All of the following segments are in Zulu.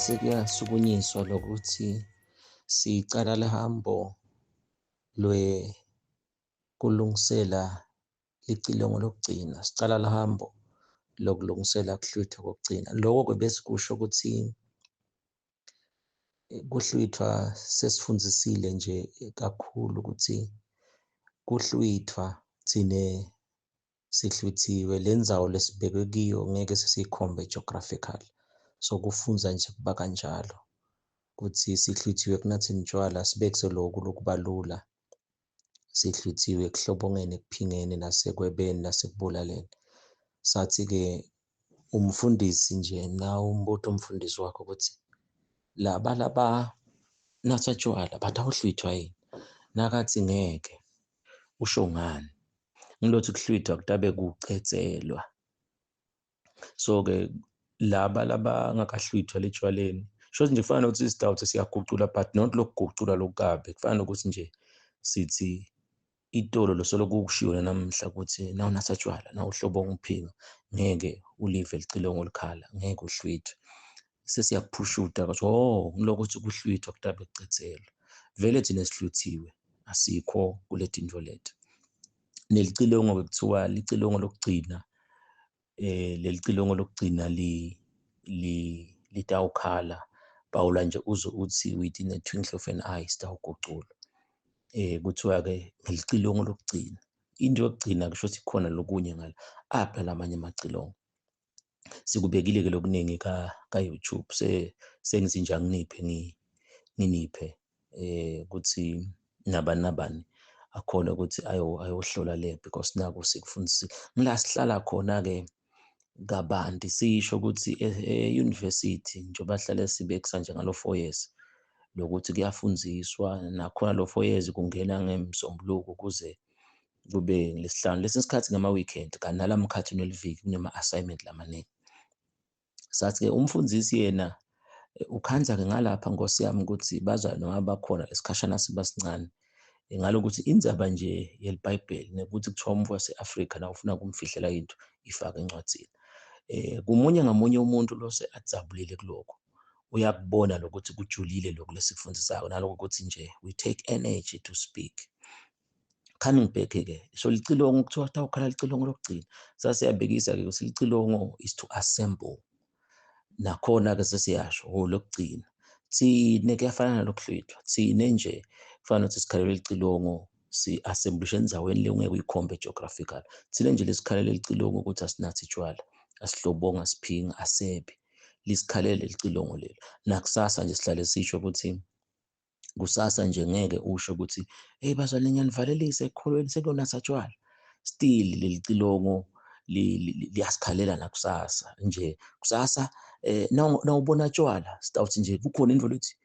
sekuyasukunyiswa lokuthi sicala lehambo kulungisela icilongo lokugcina, sicala lehambo lokulungisela kuhlwithwa kokugcina. Loko-ke bese kusho ukuthi kuhlwithwa sesifundzisile nje kakhulu ukuthi kuhlwithwa thine sihlwithiwe, le ndzawo lesibekwe kiyo ngeke sesiyikhombe geographical. So kufunza nje kuba kanjalo ukuthi sihlwithiwe ekunatheni utshwala, sibekise lokhu lokubalula, sihlwithiwe ekuhlobongeni, ekuphingeni, nasekwebeni, nasekubulaleni. Sathi-ke umfundisi nje nawe umbuto umfundisi wakho ukuthi laba natha tshwala batawuhlwithwa yini? Nakathi ngeke, usho ngani? Ngilothi kuhlwithwa kutabe kucetselwa. So-ke laba ngakahlwithwa letshwaleni, shothi nje kufana nokuthi isitawuthi siyagucula but not lokugucula lokukabi. Kufana nokuthi nje sithi itolo losoloko kushiwo namhla ukuthi nawunatha tshwala, nawuhlobonga uphinga, ngeke ulive licilongo olikhala, ngeke uhlwithwe. Sesiyakuphushuta ukuthi ngilokuthi kuhlwithwa kutabe kucetselwa. Vele thina sihlwithiwe, asikho kule tinto leti. Nelicilongo kuthiwa licilongo lokugcina, leli cilongo lokugcina litawukhala, bawula nje uze uthi within a twinkle of an eye sitawugucula. Kuthiwa-ke ngelicilongo lokugcina. Into yokugcina kusho ukuthi khona lokunye ngala, apha lamanye amacilongo. Sikubekile-ke lokuningi ka-YouTube, sengithi nje nginiphe ukuthi nabani akhona ukuthi ayohlola le, because naku sikufundisile. Ngila sihlala khona-ke kabanti sisho ukuthi e-university njengoba sihlale sibekisa nje ngalo 4 years, lokuthi kuyafundziswa nakhona lo 4 years kungena ngeMsombuluko kuze kube ngesihlanu. Lesi sikhathi ngama-weekend kanti nalamkhathi neliviki kunema-assignment lamaningi. Sathi-ke umfundisi yena ukhanza-ke ngalapha Nkosi yami ukuthi bazalwane noma bakhona lesikhashana siba sincane, ngalokuthi indzaba nje yelibhayibheli nekuthi kuthiwa umuntu wase-Afrika na ufuna kumfihlela into ifake encwadzini. Kumunye ngamunye umuntu lose ajabulile kulokho, uyakubona lokuthi kujulile lokhu lesikufundisayo, naloko ukuthi nje we take energy to speak. Khani ngibheke-ke, so licilongo kuthiwa tawukhala licilongo lokugcina. Sasiyabekisa-ke ukuthi licilongo is to assemble. Nakhona-ke sesiyasho lokugcina. Thine kuyafana nalokuhlwithwa, thine nje kufana nokuthi sikhalelwe licilongo si-assemblishe enzaweni le ungeke uyikhombe geographical. Thine nje lesikhalele licilongo ukuthi asinathi tshwala, asihlobonga, asiphinga, asebe. Lisikhalele licilongo lelo. Nakusasa nje sihlale sisho ukuthi kusasa nje ngeke usho ukuthi bazalwane ngiyanivalelisa ekukholweni sekuyonatha tshwala. Still leli cilongo liyasikhalela nakusasa nje. Kusasa nawubona tshwala sitawuthi nje kukhona into lethi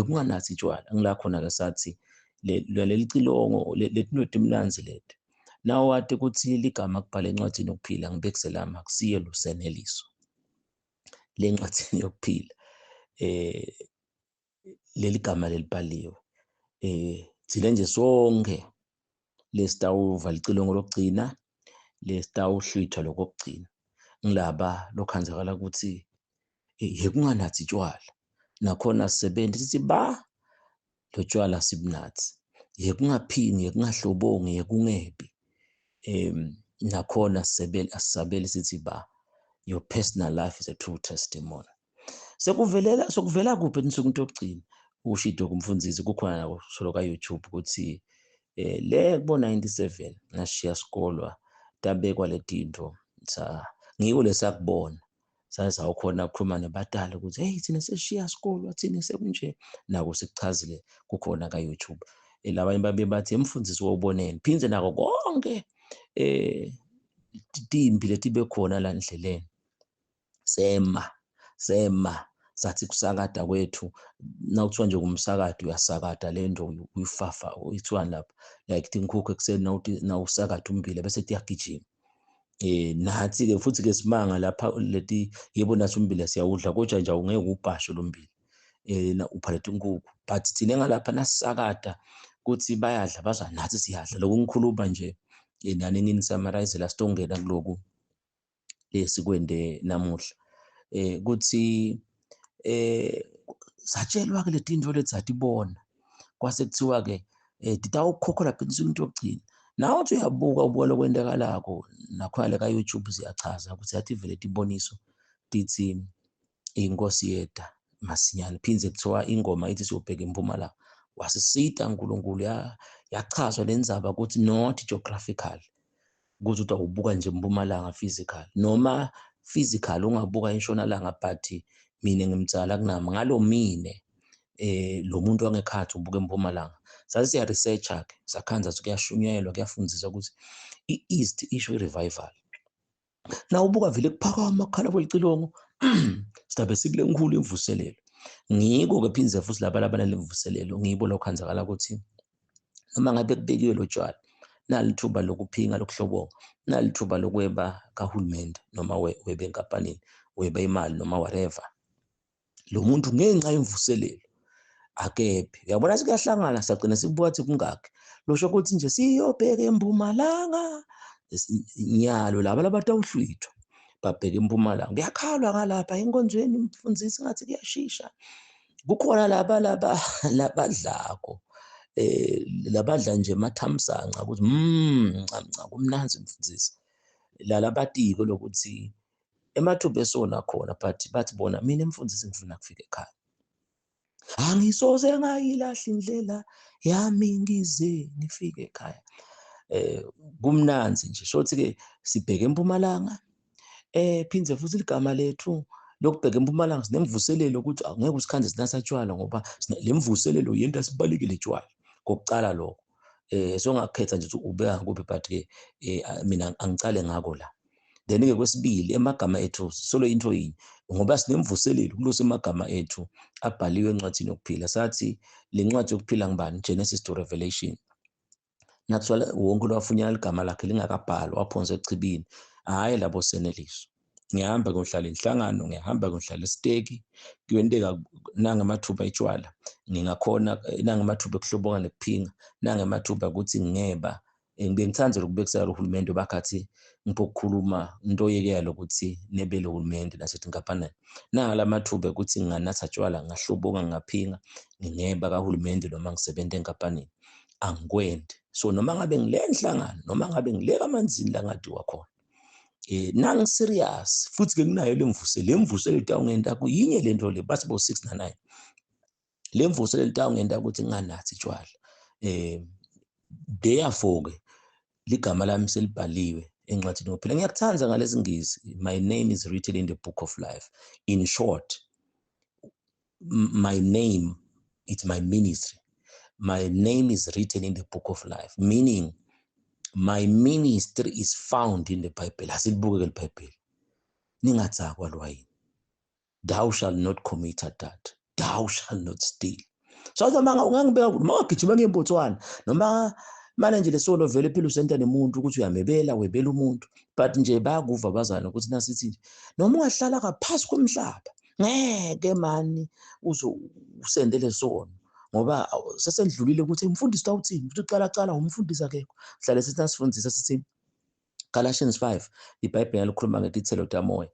kunganathi tshwala. Ngila khona-ke sathi leli cilongo letinto imnanzi leti. Nawe wade ukuthi ligama kubhala encwadini yokuphila, ngibekise lama kusiye luseneliso. Le ncwadini yokuphila leli gama lelibhaliwe. Thine nje sonke lesitawuva licilongo lokugcina, lesitawuhlwithwa lokugcina. Ngilaba lokhenzakala ukuthi kunganathi tshwala. Nakhona sisebenza sithi lo tshwala sibunathi. Kungaphingi, kungahlobongi, kungebi. Nakhona asisabeli sithi your personal life is a true testimony. Sokuvela kuphi enisuku into yokugcina? Ushido kumfundisi kukhona nako solo ka-YouTube ukuthi le kubo-97 ngashiya sikolwa tabekwa le tinto ngiko lesakubona. Sawukhona ukukhuluma nabadala ukuthi hey thina sesishiya sikolwa, thina sekunje. Nako sikuchazile kukhona ka-YouTube. Labanye babe bathi umfundisi wawuboneni phinze nako konke timbi leti bekhona la endleleni. Sema sathi kusakada kwethu, nawuthiwa nje kumsakada uyasakada le nto uyifafa uyithwani lapha like inkukhu ekuseni nawusakada umbila bese tiyagijima. Nathi-ke futhi-ke simanga lapha leti yebo nathi umbila siyawudla kodwa nje awungeke uwupashe lo mbila uphalethe inkukhu. But thina ngalapha nasisakada kuthi bayadla bazwa nathi siyadla. Lokhu ngikhuluma nje nani ngini-summarize la sitongena kuloku lesikwende namuhla. Kuthi satshelwa-ke le tinto leti satibona, kwase kuthiwa-ke titawukhokha lapha ensukwini yokugcina. Nawe uthi ubuka lokwenzakalako nakhona le ka-YouTube ziyachaza ukuthi yathi vele tiboniso tithi inkosi yeda masinyane, phindze kuthiwa ingoma ithi siyobheka eMpumalanga. Wasisita uNkulunkulu, yachazwa le ndzaba ukuthi not geographical, ukuthi utawubuka nje eMpumalanga physical, noma physical ungabuka eNtshonalanga, but mina ngimtsala kunami ngalo mine lo muntu wangekhathi ubuka eMpumalanga. Sathi siya researcher-ke sakhanza kuyashunyayelwa, kuyafundziswa ukuthi i-East isho i-revival. Na ubuka vele kuphakama kukhala kwelicilongo sidabe sikule nkulu imvuselelo. Ngiko-ke phindze futhi laba lemvuselelo ngibo lokhenzakala ukuthi noma ngabe kubekiwe lo tshwala, nalithuba lokuphinga lokuhlobonga, nalithuba lokweba kahulumende noma weba enkampanini, weba imali noma whatever. Lo muntu ngenxa yemvuselelo akephi. Uyabona sikuyahlangana sagcina sikubuka ukuthi kungakhi. Losho ukuthi nje siyobheka eMpumalanga, nyalo laba labatawuhlwithwa babheka eMpumalanga. Kuyakhalwa ngalapha enkonzweni mfundisi ngathi kuyashisha. Kukhona labadlako labadla nje mathamsanqa ukuthi kumnanzi mfundisi. Labatiko lokuthi emathuba esona khona, but bathi bona mina mfundisi ngifuna kufika ekhaya. Angisoze ngayilahla indlela yami ngize ngifike ekhaya. Kumnanzi nje shothi-ke sibheke eMpumalanga, phindze futhi igama lethu lokubheka eMpumalanga sinemvuselelo ukuthi angeke usikhanze sinasatshwala ngoba le mvuselelo yento asibalekile tshwala kokucala lokho. Songakhetha nje ukuthi ubeka ngakuphi, but-ke mina angicale ngako la. Then-ke kwesibili, emagama ethu solo into yinye ngoba sinemvuselelo kulose emagama ethu abhaliwe encwadini yokuphila. Sathi le ncwadi yokuphila ngibani? Genesis to Revelation. Nathiwa wonke lwafunyana igama lakhe lingakabhalwa waphonswa echibini. Hhayi labo seneliso. Ngiyahamba ngiyohlala inhlangano, ngiyahamba ngiyohlala esiteki, kuyenteka nangamathuba etshwala, ngingakhona nangamathuba ekuhlobonga nekuphinga, nangamathuba ukuthi ngingeba. Ngibe ngithanda lokubekisela uhulumende bakhathi ngipokukhuluma into oyekela ukuthi nebele uhulumende nasethi ngaphanani. Nangala mathuba ukuthi nginganatha tshwala, ngahlobonga, ngingaphinga, ngingeba kahulumende noma ngisebenza enkampanini. Angikwendi. So noma ngabe ngile nhlangano, noma ngabe ngileka amanzini la ngadiwa khona. Nangi-serious futhi-ke nginayo le mvuselelo. Le mvuselelo itawungenta kuyinye le nto le bathi bo-6 na 9. Le mvuselelo itawungenta ukuthi nginganathi tshwala. Therefore-ke ligama lami selibhaliwe encwadini yokuphila. Ngiyakuthanda ngalezi ngisi, my name is written in the book of life. In short, my name, it's my ministry. My name is written in the book of life, meaning my ministry is found in the Bible. Asilibuke le Bible. Ningatsakwa lwayini. Thou shall not commit adultery. Thou shall not steal. So ungangibeka mawagijima ngeMbotswana noma manje nje lesolo vele phela usenta nemuntu ukuthi uyamebela webela umuntu, but nje bayakuva bazana ukuthi nasithi nje noma ungahlala ngaphasi komhlaba ngeke mani usendele sona ngoba sesendlulile ukuthi umfundisi utawuthini ukuthi ucala umfundisi akekho. Hlale sithi nasifundisa sithi Galatians 5 iBhayibheli likhuluma ngetithelo tamoya,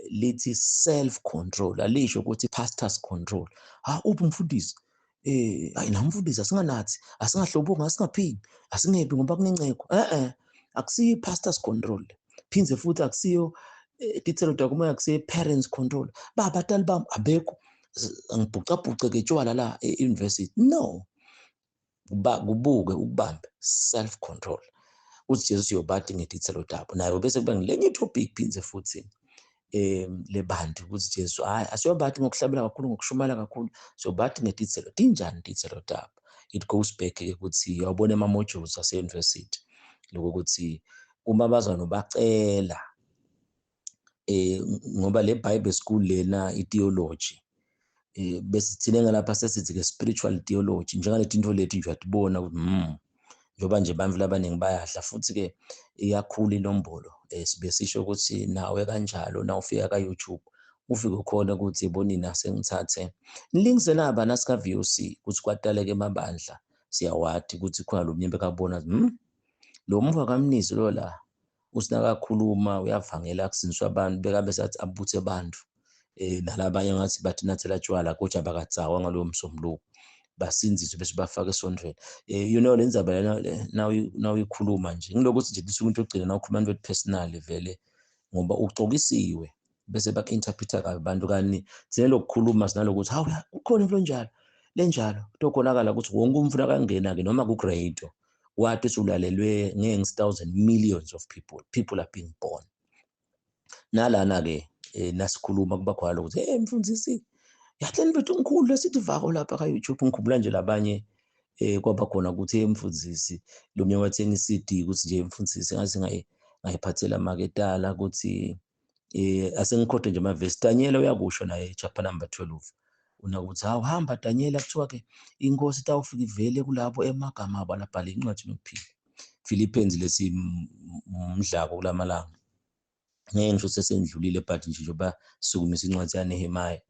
lithi self control, alisho ukuthi pastors control. Uphi umfundisi? Hayi namfundisi asinganathi, asingahlobonga, asingaphingi, asingebi ngoba kunenceko. Akusiyo pastors control. Phindze futhi akusiyo tithelo tamoya, akusiyo parents control. Babatali bami abekho ngibhucabhuce ke tshwala la e-university. No. Kubuke ukubambe self control. Uthi Jesu uyobati ngetithelo tabo. Nayo bese kuba ngilenye itopic phindze futhi le bantu ukuthi Jesu asiyobati ngokuhlabela kakhulu, ngokushumala kakhulu, siyobati ngetithelo. Tinjani tithelo tabo? It goes back ke ukuthi uyabona ama-modules ase-university lokuthi uma bazwana bacela ngoba le Bible school lena i-theology bese thina ngalapha sesithi-ke spiritual theology, njengaleti into lethu nje uyatibona ukuthi njengoba nje abantu abaningi bayadla futhi-ke iyakhula inombolo. Sibe sisho ukuthi nawe kanjalo na ufika ka-YouTube ufike khona ukuthi yibonina sengithathe nilingise laba nasika-VOC ukuthi kwataleke emabandla siyawadi ukuthi khona lo mnyembe kabona lo mva kamnisi lo la usinakakhuluma uyavangela kusiniswa abantu bekabe sathi abuthe abantu nalabanye ngathi bathi nathela tshwala kodwa bakatsawa ngalowo msombuluko basinziswe bese bafaka esondweni. Le ndzaba nawu ikhuluma nje ngilokuthi nje lisuke into ogcina nawukhuluma into personal vele ngoba ucokisiwe bese baku-interpret-a kabi abantu kanti thina lokukhuluma sinalokuthi hawu ukhona into lenjalo kutokhonakala ukuthi wonke umfuna kangena-ke noma ku-radio wathi usulalelwe nge-thousand millions of people are being born. Nalana-ke nasikhuluma kuba khona lokuthi Mfundisi yahleni bethu ngikhulu lesithi vako lapha ka-YouTube ngikhumbula nje labanye kwaba khona ukuthi Mfundisi lo mnye wathenga i-CD ukuthi nje Mfundisi ngathi ngayiphathela maketala ukuthi asengikhohlwe nje amavesi. Daniela uyakusho naye chapter number 12 unakuthi hawu hamba Daniela kuthiwa-ke inkosi itawufika ivele kulabo emagama abo alabhala incwadi yokuphila. Philippians lesi umdlako kulamalanga ngeke ngisho sesendlulile but nje njengoba sukumisa incwadi yaNehemiah.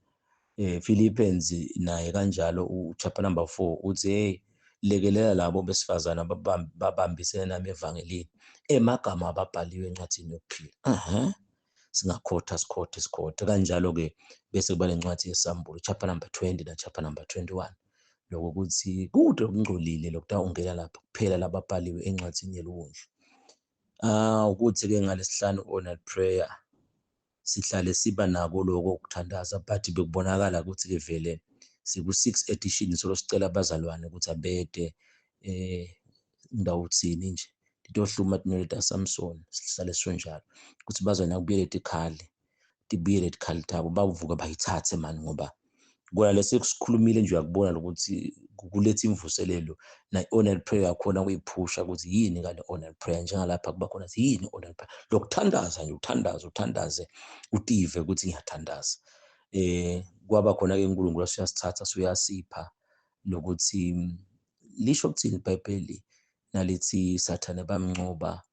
Philippians naye kanjalo chapter number 4 uthi lekelela labo besifazana babambisene nami evangelini emagama ababhaliwe encwadini yokuphila. Sikhotha kanjalo-ke bese kuba lencwadi yesambulo chapter number 20 na chapter number 21 lokuthi kude okungcolile lokutaka ungena lapha kuphela lababhaliwe encwadini yeluwundlu. Ukuthi-ke ngalesihlanu honor prayer sihlale siba nako lokho ukuthandaza but bekubonakala ukuthi-ke vele siku-6 edition solo sicela abazalwane ukuthi abede ngawuthini nje tohluma tinoleta Samson sihlale sonjalo ukuthi bazana kubuyele tikhali tibuyele tikhali tabo bavuka bayithathe mani ngoba kona lesikukhulumile nje uyakubona ukuthi kuletha imvuselelo na honor prayer yakhona kuyiphusha ukuthi yini kale honor prayer njengalapha kuba khona yini honor prayer lokuthandaza nje uthandaze utive ukuthi ngiyathandaza. Kwaba khona-ke uNkulunkulu asiyasithatha suyasipha nokuthi lisho ukuthini iBhayibheli nalithi Sathane bamncoba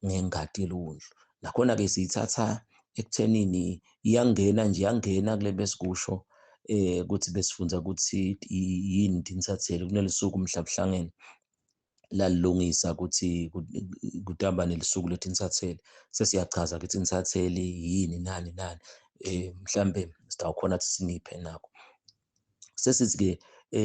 ngengadi yeluwundlu. Nakhona-ke siyithatha ekuthenini yangena kule besikusho ukuthi besifunza ukuthi yini insathelo kunelisuku mhlabuhlangene lalilungisa ukuthi kutamba nelisuku lethi insathelo sesiyachaza ukuthi insatheli yini nani mhlambe sitawukhona ukuthi siniphe nakho sesithi-ke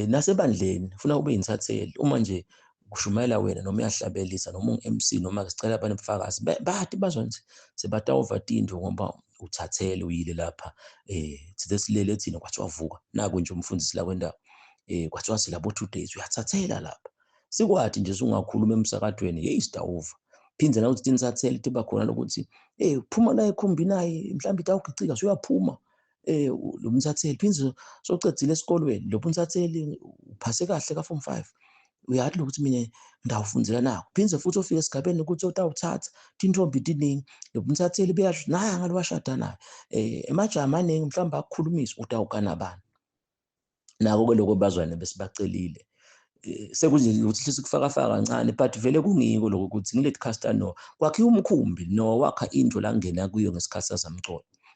nasebandleni funa ube insatheli uma nje kushumayela wena noma uyahlabelisa noma ungu-MC noma sicela abantu bufakazi bathi bazonze sebatawuva tinto ngoba uthathele uyile lapha thina silele thina kwathiwa vuka naku nje umfundisi la kwendawo kwathiwa silabo 2 days uyathathela lapha sikwathi nje sungakhuluma emsakadweni hey sitawuva phindze na uthi insatheli tiba khona lokuthi phuma la ekhumbini naye mhlawumbe itawugicika uyaphuma lo mthatheli phindze socedzile esikolweni lo mthatheli uphase kahle ka form 5 uyathi ukuthi mina ngidawufundzela nako phindze futhi ofika esigabeni ukuthi utawuthatha tintombi tiningi lo mthatheli beyasho naye ngalowashada naye emajama amaningi mhlawumbe akukhulumisa utawukana bani nako-ke lokho bazwane besibacelile sekunje ukuthi sikufaka kancane but vele kungiko lokho ukuthi ngilethi casta no kwakhiwa umkhumbi no wakha into la ngena kuyo ngesikhathi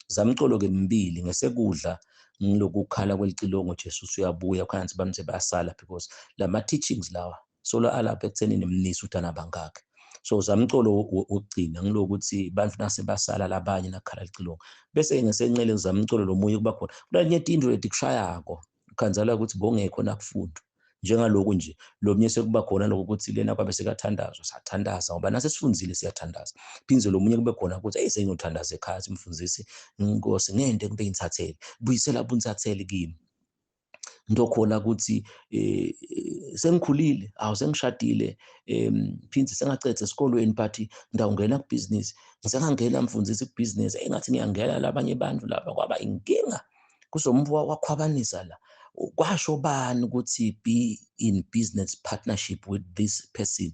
zamcolo-ke mbili ngesekudla ngilokukhala kwelicilongo Jesu uyabuya khansi bamthe bayasala because lama teachings lawa solo alapha ekuthenini mnisi uthana bangakhe so zamcolo wokugcina ngilokuthi bantu nasebasala labanye nakhala licilongo bese ngesenqele zamcolo lomunye kuba khona kulenye into lethi kushayako khanzala ukuthi bongekho nakufunda njengaloku nje lo mnye sekuba khona lokuthi lena kwabe sekathandazwa sathandaza ngoba nasesifundzile siyathandaza phindze lo munye kube khona ukuthi sengiyothandaza ekhaya simfundisi inkosi ngente kube insatheli buyisela bunsatheli kimi into khona ukuthi sengikhulile sengishadile phindze sengacedza esikolweni but ngidawungena kubusiness ngisengangena mfundisi kubusiness engathi ngiyangena labanye abantu laba kwaba inkinga kuzomvu wakhwabanisa la kwasho bani ukuthi be in business partnership with this person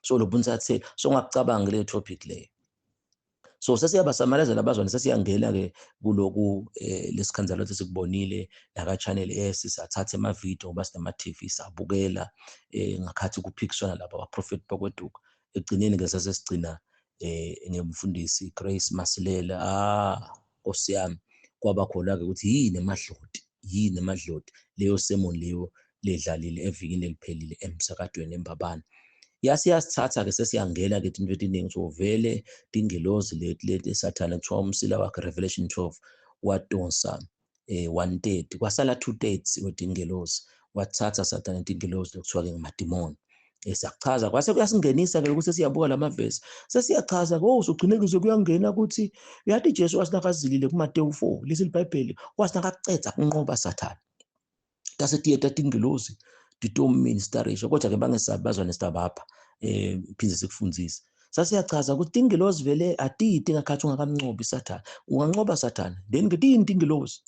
so lo bunsatheli so ngakucabanga le topic leyo so sesiyabasamaleza labazwana sesiyangena-ke kuloku lesikhandzalo sesikubonile naka-channel sisathatha emavidiyo ngoba sinama-TV sabukela ngakhathi kuphikiswana laba abaprofethi bakweduka ekugcineni-ke sesigcina ngemfundisi Grace Masilela Nkosi yami kwaba khona-ke ukuthi yini emadloti leyo sermon leyo ledlalile evikini eliphelile emsakadweni eMbabane yasithatha-ke sesiyangena-ke into eningi so vele tingelozi leti Sathane kuthiwa umsila wakhe Revelation 12 wadonsa 1/3 kwasala 2/3 wetingelosi wathatha Sathane itingelosi lokuthiwa-ke ngamadimoni. Siyakuchaza kwase kuyasingenisa-ke ukuthi siyabuka lamavesi sesiyachaza-ke usugcine kuze kuyangena ukuthi uyathi Jesu wasinakazilile kuMateyu 4 lesi liBhayibheli wasinakakuceda kunqoba Sathane. Tasitiyeta tingelosi titoministarisha kodwa-ke bangesabi bazwane sitabapha phinde sikufundzise. Sasiyachaza ukuthi tingelosi vele atiti ngakhathi ungakamncobi Sathane. Ungancoba Sathane then tiyini tingelosi?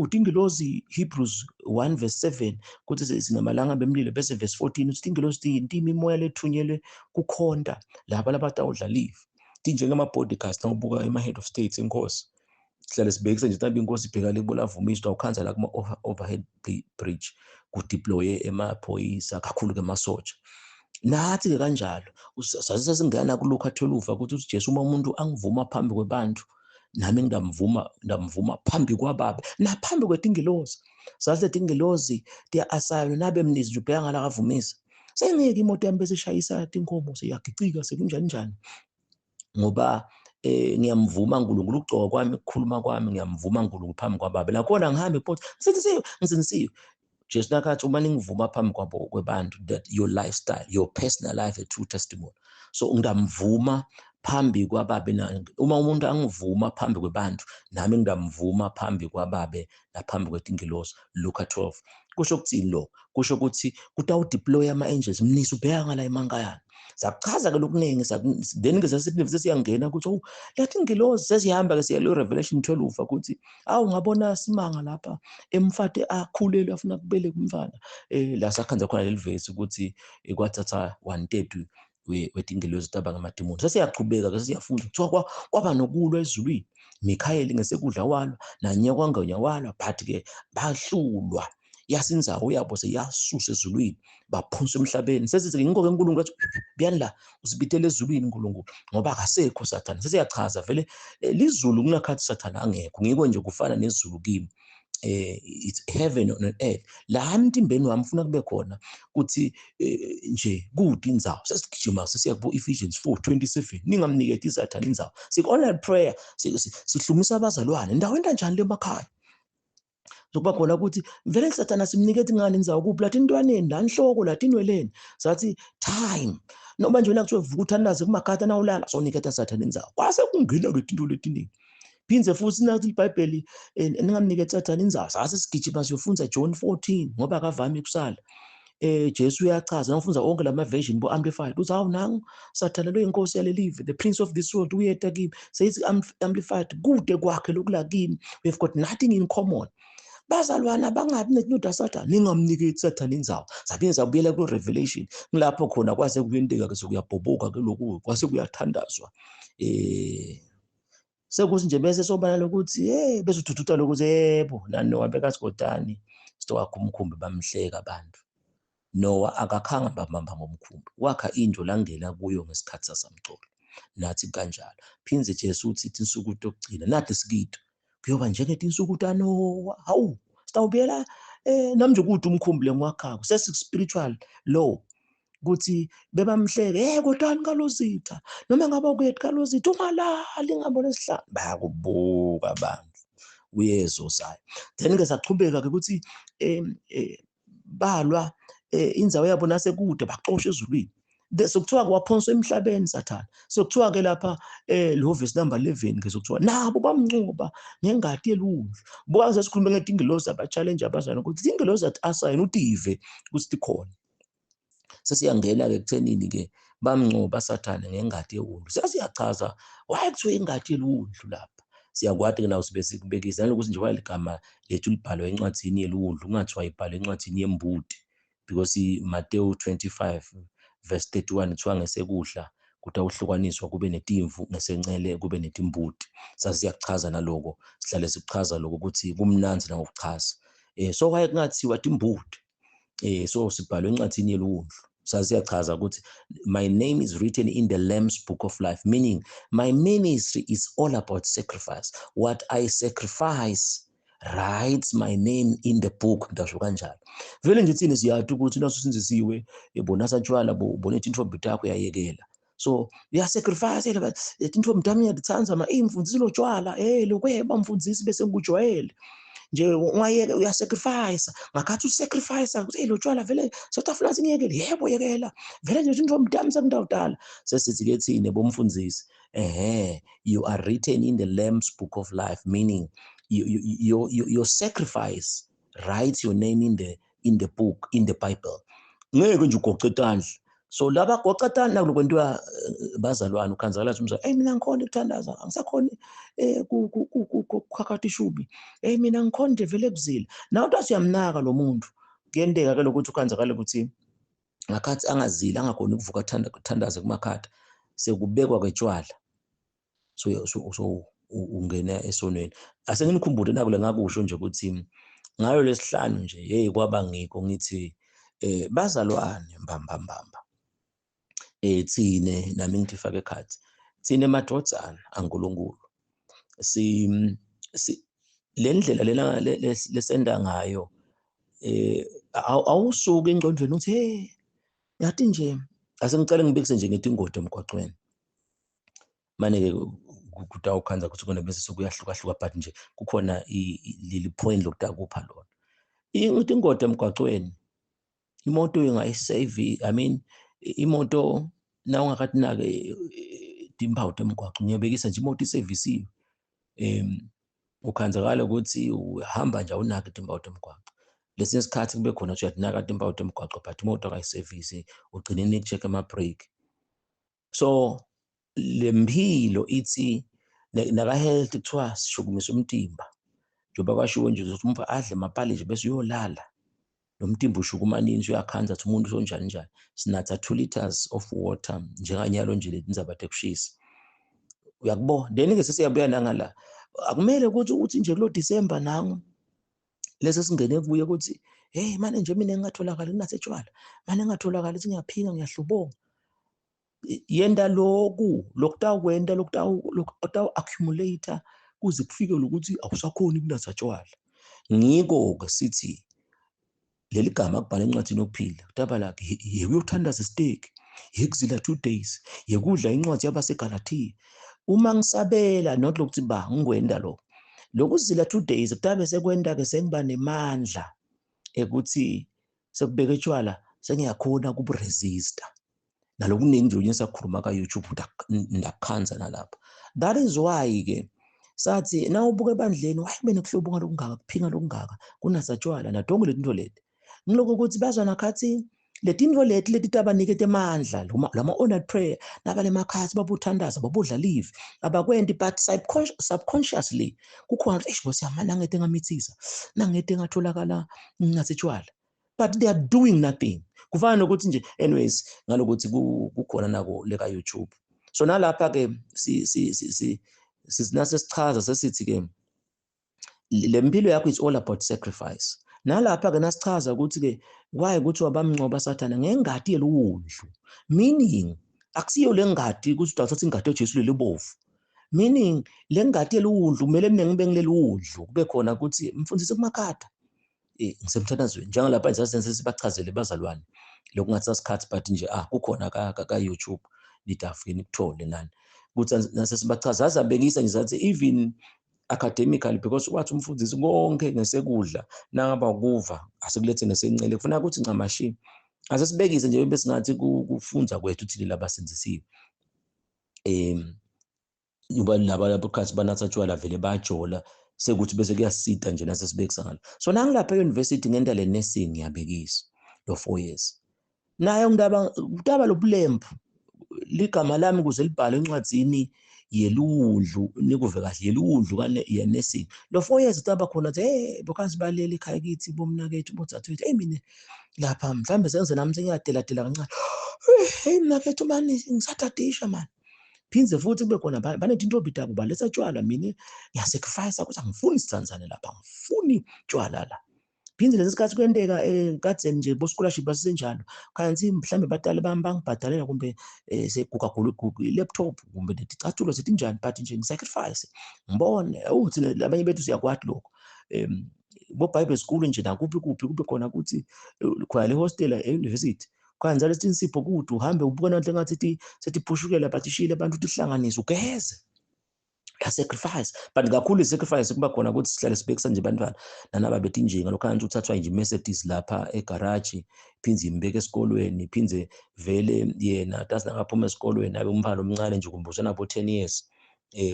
Tingelosi Hebrews 1:7 kuthi singamalanga bemlilo bese verse 14 uthi tingelosi tiyini? Tiyimimoya lethunyelwe kukhonda laba labatawudlaliva. Tinjengama-bodyguards nawubuka ema-head of states enkosi. Sihlale sibhekise nje mhlawumbe inkosi ibheka le bolavumisa utawukhanza la kuma-overhead bridge kudeploye emaphoyisa kakhulu-ke amasotsha. Nathi-ke kanjalo sasingena kuLuka 12 ukuthi uJesu uma umuntu angivuma phambi kwabantu nami ndamvuma phambi kwaBaba naphambi kwetingelosi. Sathi tingelosi tiya-asayinwa nabe mnisi nje ubheka ngala kavumisa. Sengeke imoto yami bese ishayisa tinkomo seyagicika sekunjani njani. Ngoba ngiyamvuma uNkulunkulu ukugcoka kwami ukukhuluma kwami ngiyamvuma uNkulunkulu phambi kwaBaba. Lakhona ngihambe phose ngisinisiwe. Jesu nakathi uma ningivuma phambi kwabantu that your lifestyle, your personal life, a true testimony. So ngidamvuma phambi kwaBaba. Uma umuntu angivuma phambi kwabantu nami ngidamvuma phambi kwaBaba naphambi kwetingelosi. Luka 12. Kusho ukuthini lo? Kusho ukuthi kutawudeploy ama-angels mnisi ubheka ngala emankayana. Sakuchaza-ke lokuningi then-ke sesiyangena ukuthi lathi ingelosi sesihamba-ke siya Revelation 12 ukuthi ngabona simanga lapha emfate akhulelwe afuna kubeleka umfana. La sakhanza khona leli verse ukuthi kwathatha 1/3 wetingelosi taba ngamadimoni. Sesiyaqhubeka-ke sesiyafunda kuthiwa kwaba nokulwa ezulwini. Mikhayeli ngesekudla walwa nanye kwangenya walwa but-ke bahlulwa. Yasinzawo yabo seyasusa ezulwini baphunsa emhlabeni. Sesithi inkonke uNkulunkulu athi buyani la usibithele ezulwini uNkulunkulu ngoba akasekho Sathane. Sesiyachaza vele lizulu kunakhathi Sathane angekho. Ngikho nje kufana nezulu kimi. It's heaven on earth. La emtimbeni wami ufuna kube khona ukuthi nje kude indzawo. Sesigijima sesiyakubo Ephesians 4:27. Ningamniketi iSathane indzawo. Online prayer sihlumisa abazalwane. Endaweni kanjani le emakhaya? Zokuba khona ukuthi vele Sathane simniketi ngani indzawo kuphi lathi intwaneni la inhloko lathi inweleni. Sathi time noma nje wena kuthiwa vuka uthandaze kumakhata nawulala soniketa Sathane indzawo. Kwase kungena-ke into letiningi. Phindze futhi nathi iBhayibheli ningamniketi Sathane indzawo. Sase sigijima siyofunda John 14 ngoba akavami kusala. Jesu uyachaza nawufunza onke lama-version bo-amplified uthi nangu Sathane lo inkosi yalelive, the prince of this world uyeta kimi. Sayithi amplified kude kwakhe lokula kimi. We've got nothing in common. Bazalwana bangabi nenyuda Sathane ningamniketi Sathane indzawo. Saphinde sabuyela ku-Revelation ngilapho khona kwase kuyenteka-ke sokuyabhoboka-ke lokhu kwase kuyathandazwa. Sekuthi nje bese sobala lokuthi bese uthuthuta lokuthi yebo naNoah bekasigodani sitowakha umkhumbi bamhleka abantu. Noah akakhanga bambamba ngomkhumbi wakha indlu langena kuyo ngesikhathi sasamcolo. Nathi kanjalo. Phindze Jesu uthi insuku tokugcina nathi sikito kuyoba njengetinsuku taNoah. Hawu sitawubuyela namnje ukuthi umkhumbi lengiwakhako sesi-spiritual law ukuthi bebamhleke kodwani kalozitha noma ngabe kuyethi kalozitha ungalali ngabona esihlanu bayakubuka abantu uyezo sayo. Then-ke sachubeka-ke ukuthi balwa indzawo yabo nasekude baxoshwa ezulwini. Sokuthiwa-ke waphonswa emhlabeni Sathane. Sokuthiwa-ke lapha lo verse number 11-ke sokuthiwa nabo bamncoba ngengadi yelundlu. Buka sesikhuluma ngetingelosi aba-challenge abazalwane ukuthi ingelosi athi asayine utive ukuthi tikhona. Sesiyangena-ke ekuthenini-ke bamncoba Sathane ngengadi yewundlu. Sesiyachaza why kuthiwe ingadi yelundlu lapha. Siyakwati-ke nawo sibe sikubekisa nalokuthi nje wayeligama lethu libhalwe encwadzini yelundlu kungathiwa ibhalwe encwadzini yembudi because Mateyu 25:31 kuthiwa ngesekudla kutawuhlukaniswa kube netimvu ngesencele kube netimbudi. Sasiyakuchaza naloko sihlale sikuchaza lokho ukuthi kumnanzi nangokuchaza. So kwaye kungathiwa timbudi so sibhalwe encwadzini yelundlu. Sasiyachaza ukuthi my name is written in the Lamb's book of life, meaning my ministry is all about sacrifice. What I sacrifice writes my name in the book. Ndasho kanjalo. Vele nje thina siyathi ukuthi nasusinzisiwe bona satshwala bona intfombi takho yayekela. So uyasacrifice but intfombi tami iyaditsanza imfundisi lotshwala lokweba mfundisi bese ngikujwayele. nje ungayeke uyasacrifice ngakhathi usacrifice ukuthi lo tshwala vele sotafuna singiyekele yebo yekela vele nje into omdamisa kundawudala sesithi ke thine bomfundisi you are written in the Lamb's book of life, meaning your sacrifice writes your name in the book, in the Bible. Ngeke nje ugoce tandla. So laba goca tandla lokwentiwa bazalwane ukhanzakala umzala mina ngikhona ukuthandaza angisakhona kukhakhatha ishubi mina ngikhona nje vele kuzile nawe uthi uyamnaka lo muntu kuyenteka ke lokuthi ukhanzakala ukuthi ngakhathi angazile angakhona ukuvuka kuthandaza kumakhatha sekubekwa kwetshwala so ungena esonweni asenginikhumbule nakule ngakusho nje ukuthi ngayo lesihlanu nje kwaba ngikho ngithi bazalwane mbambambamba thine nami ngifake ekhathi thine madodana ankulunkulu le ndlela lena lesenda ngayo awusuke engqondweni uthi yathi nje asengicela ngibekise nje ngithi ingodi emgwaqweni manje kutawukhanza ukuthi kona bese sokuyahluka but nje kukhona leli point lokudakupha lona ngithi ingodi emgwaqweni imoto ingayisave imoto na ungakathi nake timpawu temgwaqo ngiyabekisa nje imoto isevisiwe ukhanzakala ukuthi uhamba nje awunaki timpawu temgwaqo lesinye isikhathi kube khona nje uyatinaka timpawu temgwaqo but imoto akayisevisi ugcine nikucheck ama brake so lempilo ithi naka health kuthiwa sishukumisa umtimba njengoba kwashiwo nje ukuthi umuntu adle amapali nje bese uyolala lo mtimba ushukuma nini uyakhanza ukuthi umuntu sonjani njani sinatha 2 liters of water njenganyalo nje letindzaba tekushisa uyakubona then ke sesiyabuya nangala akumele ukuthi nje lo December nangu lese singene kuye ukuthi manje nje mina engatholakala kunathetshwala manje engatholakala ukuthi ngiyaphinga ngiyahlubonga yenda lokutakwenda lokutawu accumulator kuze kufike ukuthi awusakhona ukunatha tshwala ngiko ke sithi leli gama kubhala encwadini yokuphila kutaba lakhe uyothandaza steak yekuzila 2 days yekudla incwadi yabaseGalatia uma ngisabela not lokuthi ngwenda lokuzila 2 days kutabe sekwenda ke sengiba nemandla ekuthi sekubeka etshwala sengiyakhona ukuresista nalokuningi nje unyesa kukhuluma ka YouTube ndakhanza nalapha that is why ke sathi na ubuke ebandleni wayibene kuhlobonga lokungaka kuphinga lokungaka kunatha tshwala nadongo letinto leti ngiloko ukuthi bazwana khathi letinto leti tabanikete amandla lama honored prayer nabale makhathi babuthandaza babudla live abakwendi but subconsciously kukhona bosi yamana ngete ngamithisa nangete ngatholakala nginathetshwala but they are doing nothing kufana nokuthi nje anyways ngalokuthi kukhona nako leka YouTube so nalapha ke sinasesichaza sesithi ke lempilo yakho is all about sacrifice nalapha ke nasichaza ukuthi ke why ukuthi wabamncoba sathana ngengadi yeludlu meaning akusiyo lengadi ukuthi uthatha ingadi yeJesu lelibovu meaning lengadi yeludlu kumele mina ngibe ngileludlu kube khona ukuthi mfundisi kumakhatha ngisemthandazweni njengalapha nje sibachazele bazalwane lokungathi sasikhathi but nje kukhona ka YouTube litafini nikuthole nani ukuthi nasesibachaza azabekisa nje sathi even academically because wathi umfundisi konke ngesekudla nangaba ukuva asekulethe ngesencele kufuna ukuthi ncamashi asesibekise nje bese ngathi kufunza kwethu thile labasenzisiwe uba laba podcast banatha tshwala vele bajola sekuthi bese kuyasita nje nasesibekisa ngalo so nangilapha e-university ngenta le nursing ngiyabekisa lo 4 years nayo ngidaba lobulembu ligama lami kuze libhale encwadzini yeludlu nikuve kahle yeludlu kane yenursing lo 4 years taba khona ukuthi bokhansi balele ekhaya kithi bomnakethu botsathu mina lapha mhlambe senze nami sengiyadeladela kancane mnakethu mani ngisatadisha mani phinze futhi kube khona banethi into obida kuba lesa tshwala mina ngiyasacrifice ukuthi angifuni isitsanzane lapha angifuni tshwala la phinze lesikhathi kwenteka kadzeni nje bo scholarship basenjalo kanti mhlambe badala bangibhadalela kumbe seguga laptop kumbe ticathulo sithi njani but nje ngisacrifice ngibone uthi labanye bethu siyakwati lokho bo Bible school nje nakuphi kube khona ukuthi khona le hostel e-university kwanza lesinsipho kuthi uhambe ubukana enhle ngathi sethi phushukela but ishile abantu ukuthi hlanganise ugeze sacrifice, but kakhulu sacrifice kuba khona ukuthi sihlale sibekisa nje bantwana nanaba bethi injinga lokho kanti uthathwa nje Mercedes lapha egarage iphinze imbeke esikolweni iphinze vele yena tazi nakaphuma esikolweni abe umfana omncane nje kumbuso nabo 10 years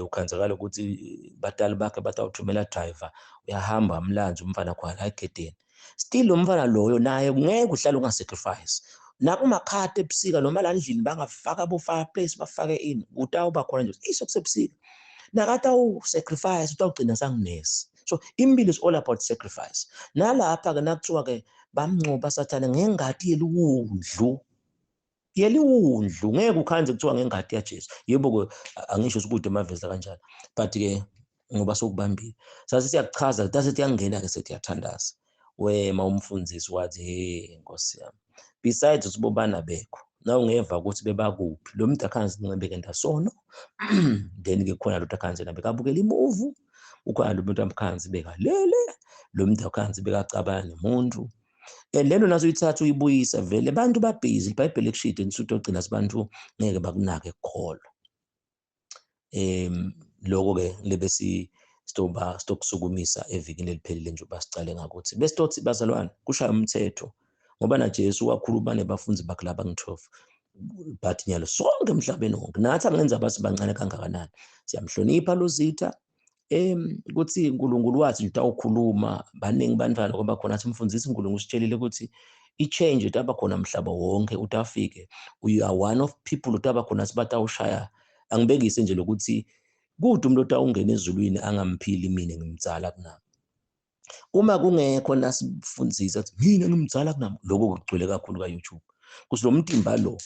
ukhanzakala ukuthi batali bakhe batawuthumela driver uyahamba amlanze umfana khona egedeni still lo mfana loyo naye ngeke uhlale ungasacrifice nakumakhati ebusika noma la endlini bangafaka abo fireplace bafake in utawuba khona nje isokusebusika nakata sacrifice utawugcina sanginesi. So impilo is all about sacrifice. Nalapha ke nakuthiwa ke bamncoba sathane ngengadi yeliwundlu. Yeliwundlu ngeke ukhanze kuthiwa ngengadi yaJesu. Yebo ke angisho ukuthi emaveza kanjalo. But ke ngoba sokubambile. Sase siyakuchaza tase siyangena ke sethi yathandaza. Wema umfundisi wathi hey Nkosi yami. Besides usibobana bekho. Na ungeva ukuthi bebakuphi lo muntu akhanze incebeke ndasono then ke khona lo muntu akhanze nabe kabukela imovie ukhona lo muntu amkhanze bekalele lo muntu akhanze bekacabana nemuntu and lento naso uyithatha uyibuyisa vele abantu babhizi iBhayibheli ekushide nisuthi ogcina sibantu ngeke bakunake kukholo lokho ke lebe sitokusukumisa evikini eliphelile nje basicale ngakuthi besitothi bazalwane kushaya umthetho ngoba na Jesu wakhuluma nebafundi bakhe laba ngu-12 but nyalo sonke emhlabeni wonke nathi angenza abasi bancane kangakanani siyamhlonipha lo Zitha ukuthi uNkulunkulu wathi utawukhuluma baningi bantwana ngoba khona athi mfundisi uNkulunkulu usitshelile ukuthi i-change etaba khona umhlaba wonke utafike you are one of people utaba khona sibatawushaya angibekise nje lokuthi kude umuntu otawungena ezulwini angamphili mina ngimdzala kunami uma kungekho nasifundisa ukuthi mina ngimdzala kunami lokho kugcwele kakhulu ka-YouTube kuthi lo mtimba lo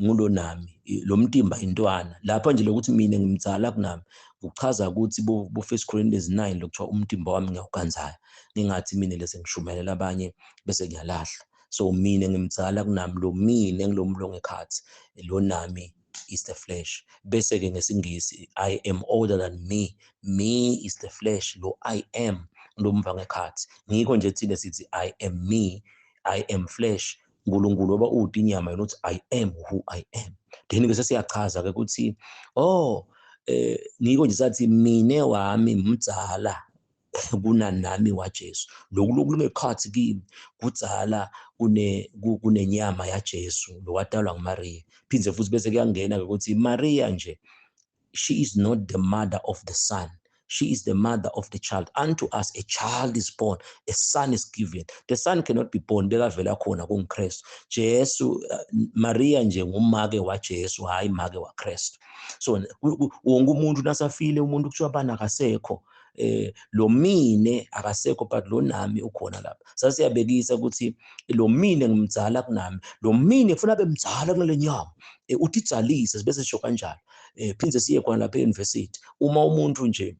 ngulo nami lo mtimba intwana lapha nje lokuthi mina ngimdzala kunami ukuchaza ukuthi bo 1 Corinthians 9 lokuthiwa umtimba wami ngiyawuganzaya ningathi mina lese ngishumayela abanye bese ngiyalahla so mina ngimdzala kunami lo mina ngilomlongo ekhathi lo nami is the flesh bese ke ngesingisi I am older than me is the flesh lo I am lomva ngekhathi ngikho nje thina sithi I am me I am flesh uNkulunkulu oba uthi inyama yokuthi I am who I am then ke sesiyachaza ke ukuthi ngikho nje sathi mine wami mdzala kunanami waJesu lokungekhathi kimi kudzala kunenyama yaJesu lo wadalwa nguMaria phindze futhi bese kuyangena ukuthi Maria nje she is not the mother of the son she is the mother of the child unto us a child is born a son is given the son cannot be born bekavela khona kuNkristu Jesu Maria nje ngumake waJesu hayi make waKristu so wonke umuntu nasafile umuntu kuthiwa bana akasekho lo mine akasekho but lo nami ukhona lapha sasiyabekisa ukuthi lo mine ngimdzala kunami lo mine kufuna bemdzala kulele nyama uthi dzalise bese sisho kanjalo phindze siye khona lapha e-university uma umuntu nje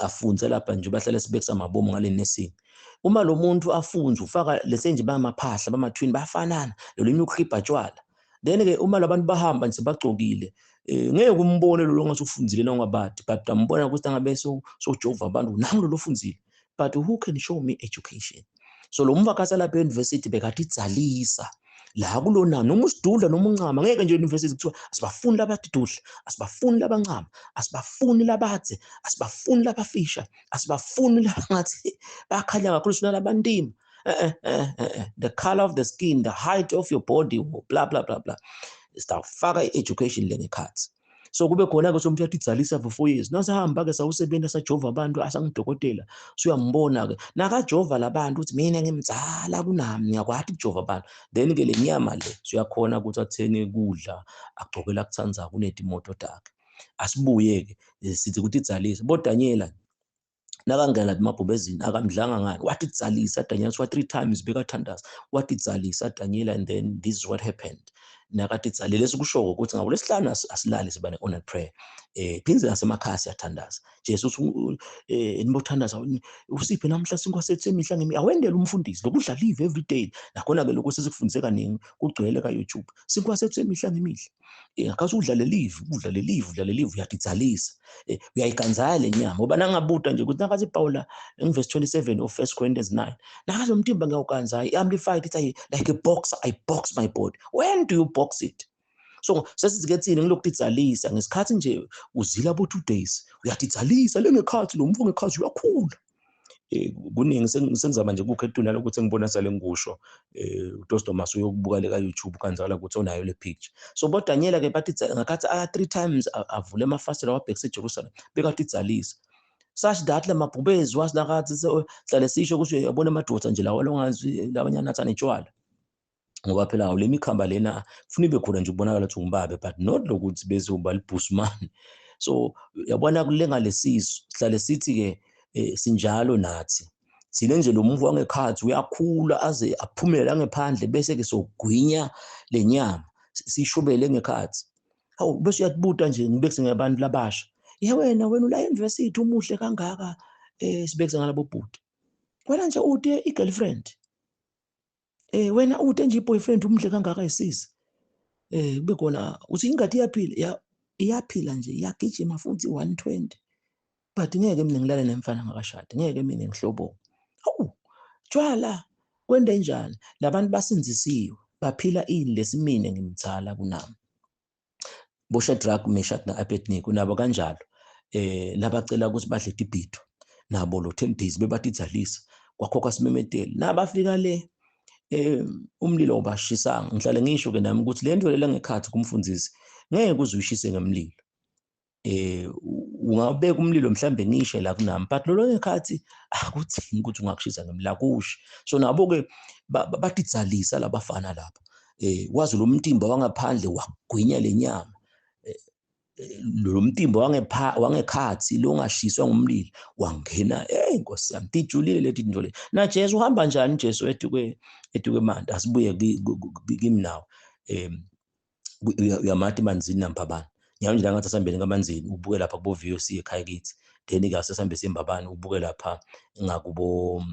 afunze lapha nje bahlale sibekisa amabomu ngale nesini uma lo muntu afunza ufaka lese nje bamaphahla bamathwini bafanana lo linye ukhipha tshwala then ke uma labantu bahamba nje bagcokile ngeke umbone lo ngasufundzile nongabadi but ambona ukuthi angabe sojova abantu nangu lo fundzile but who can show me education so lo mvakasa lapha e-university bekathi idzalisa la kulona noma usidudla noma uncama ngeke nje e-university kuthiwa asibafuni labadudla asibafuni labancama asibafuni labadze asibafuni labafisha asibafuni labangathi bakhanya kakhulu sina labantima the color of the skin the height of your body blah blah blah blah sitafaka i-education lengekhathi so kube khona ke somuntu yathi idzalisa for 4 years nasahamba ke sawusebenza sajova abantu asangidokotela suyambona ke nakajova labantu uthi mina ngimdzala kunami ngiyakwathi ukujova abantu then ke lenyama le siyakhona ukuthi athenge kudla agcokela kutsanza kunetimoto takhe asibuye ke sithi ukuthi idzalisa boDaniela nakangena lapha emabhubezini akamdlanga ngani wathi idzalisa Daniel swa 3 times bekathandaza wathi idzalisa Daniel and then this is what happened nakathi idzalile sikusho ukuthi ngolesihlanu asilali sibane on prayer phindze nasemakhaya siyathandaza Jesu enibothandaza usiphe namhla sinkwa sethu emihla ngemi awendele umfundisi lokudla live every day nakhona ke lokho sesikufundise kaningi kugcwele ka YouTube sinkwa sethu emihla ngemihla ngakhathi udlale live uyathi idzalisa uyayiganzaya lenyama ngoba nangabuda nje ukuthi nakathi Paula verse 27 of 1 Corinthians 9 nakathi umtimba ngiyawuganzaya i-amplified ithi like a boxer I box my body when do you box it So sesithi-ke thina ngilokhu titsalisa ngesikhathi nje uzila abo 2 days uyatitsalisa le ngekhathi lo mfo ngekhathi uyakhula. Kuningi sengizama nje ukukha etunala ukuthi ngibona sale ngikusho uDostomas uyokubuka le ka-YouTube kanjalo ukuthi onayo le picture. So boDaniela-ke bathi ngakhathi 3 times avule amafasitela wabhekisa eJerusalem bekade itsalisa. Such that le mabhubezi wasilakathi hlale sisho ukuthi uyabona amadoda nje lawa longazi labanyana athana itshwala. Ngoba phela le mikhamba lena kufuna ibe khona nje ukubonakala ukuthi umbabe but not lokuthi bezoba libhusumane. So yabona kulenga lesizo sihlale sithi-ke sinjalo nathi thina nje lo mvu wangekhathi uyakhula aze aphumele la ngephandle bese-ke sogwinya le nyama sishubele ngekhathi. Hawu bese uyatibuta nje ngibekise ngabantu labasha. Wena ula university umuhle kangaka sibekise ngalabo bhuti. Wena nje ude i-girlfriend. Wena ude nje i-boyfriend umuhle kangaka isisi. Kube khona uthi ingadi iyaphila, iyaphila nje iyagijima futhi 120. But ngeke mina ngilale nemfana ngakashadi, ngeke mina ngihlobo. Hawu, tshwala kwende njani? Labantu basinzisiwe, baphila ini lesimine ngimtshala kunami. BoShadrach, Meshach na-Abednego nabo kanjalo. Nabacela ukuthi badle ibhitho. Nabo lo 10 days bebatitsalisa. Kwakhokha simemeteli. Nabafika le umlilo ubashisanga. Ngihlale ngisho-ke nami ukuthi le nto lela ngekhathi kumfundisi ngeke uze uyishise ngemlilo. Ungabeka umlilo mhlambe ngishe la kunami but lo ngekhathi akuthini ukuthi ungakushisa ngemlilo akusho. So nabo-ke batitsalisa labafana laba. Wazi lo mtimba wangaphandle wagwinya le nyama. Lo mtimba wangekhathi lo ngashiswa ngumlilo wangena Nkosi yami tijulile leti zinto le. Na Jesu uhamba njani Jesu eduke manje asibuye kimi nawe. Uyamathi emanzini nampabana. Ngiyazi nje la ngathi asihambeni kamanzini ubuke lapha kubo VOC ekhaya kithi. Then-ke asihambe simbabani ubuke lapha ngakubo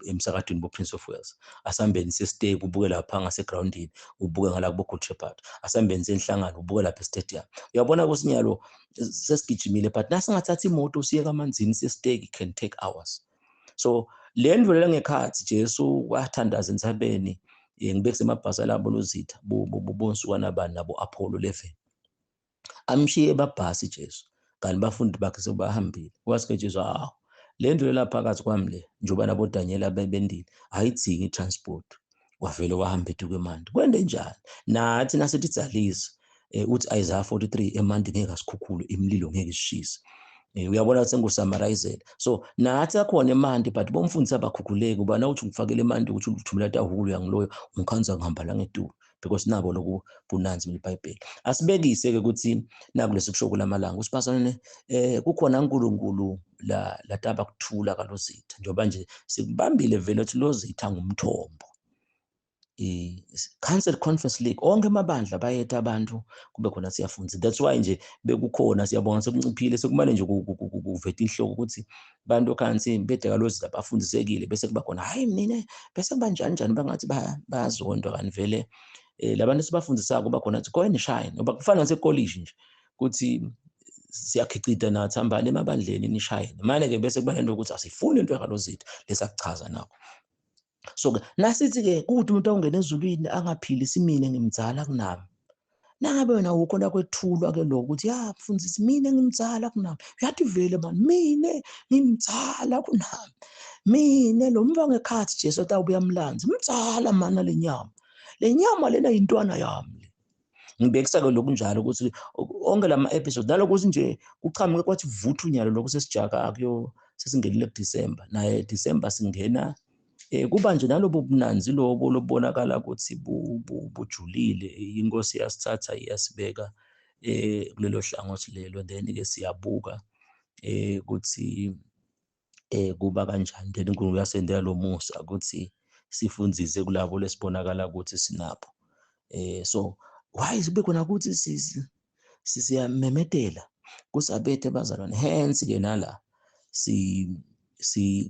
emsakadweni bo-Prince of Wales. Asihambeni sesiteki ubuke lapha ngasegroundini ubuke ngala kubo Good Shepherd. Asihambeni senhlangano ubuke lapha estadium. Uyabona kusinyalo sesigijimile but nasingathatha imoto siye kamanzini sesiteki can take hours. So le ndlu lela ngekhathi Jesu wathandaza entsabeni ngibekise emabhasi alabo noZitha bonsuka nabani nabo Apollo 11. Amshiye babhasi Jesu kanti bafundi bakhe sebahambile. Wathi-ke Jesu le ndlu lela phakathi kwami le njengoba nabo Daniela bendile ayidzingi transport. Wavele wahamba eduke eMandi. Kwende njani? Nathi nasititsalisa uthi Isaiah 43 eMandi ngeke asikhukhule imililo ngeke isishise. Uyabona ukuthi senguSamarizela. So nathi akhona eMandi but bomfundisi abakhukhuleki ubana uthi ngifakele eMandi ukuthi uthumela tahulu yangiloyo ungikhanza ngihamba la ngedulo because nabo lokhu bunanzi miBhayibheli. Asibekise-ke ukuthi nakulesi kusho kulamalanga usipasane kukhona uNkulunkulu la taba kuthula kaLozitha njengoba nje sikubambile vele ukuthi loZitha ngumthombo. Council Conference League onke amabandla bayetha abantu kube khona siyafundisa. That's why nje bekukhona siyabonga sekunciphile sekumane nje kuveta inhloko ukuthi bantu khansi bedeka loZitha bafundisekile bese kuba khona hayi mina bese kuba njani bangathi bayazondwa kanti vele labantu sibafundisako kuba khona ukuthi go and shine ngoba kufana nasecollege nje ukuthi siyakhicita nathi hambani emabandleni nishayine. Manje-ke bese kuba lento ukuthi asifuni into yakaLozitha lesakuchaza nakho. So-ke nasithi-ke kuthi umuntu awungena ezulwini angaphili simine ngimdzala kunami. Nangabe wena ukhona kwethulwa-ke lokho ukuthi mfundisi mina ngimdzala kunami. Uyathi vele mani mine ngimdzala kunami. Mine lo mva ngekhathi Jesu atawubuya mlanzi mdzala mana le nyama. Le nyama lena yintwana yami. Ngibekisa-ke lokhu njalo ukuthi onke lama episode nalokuthi nje kuchamuke kwathi vuthu unyalo lokhu sesijaka sesingenile kuDisemba naye Disemba singena kuba nje nalobo bunanzi lobo lobonakala ukuthi bujulile inkosi yasithatha iyasibeka kulelo hlangothi lelo then-ke siyabuka ukuthi kuba kanjani then uNkulunkulu uyasendela lo musa ukuthi sifundzise kulabo lesibonakala ukuthi sinabo. So why kube khona ukuthi siyamemetela kusabethe bazalwane hence-ke nala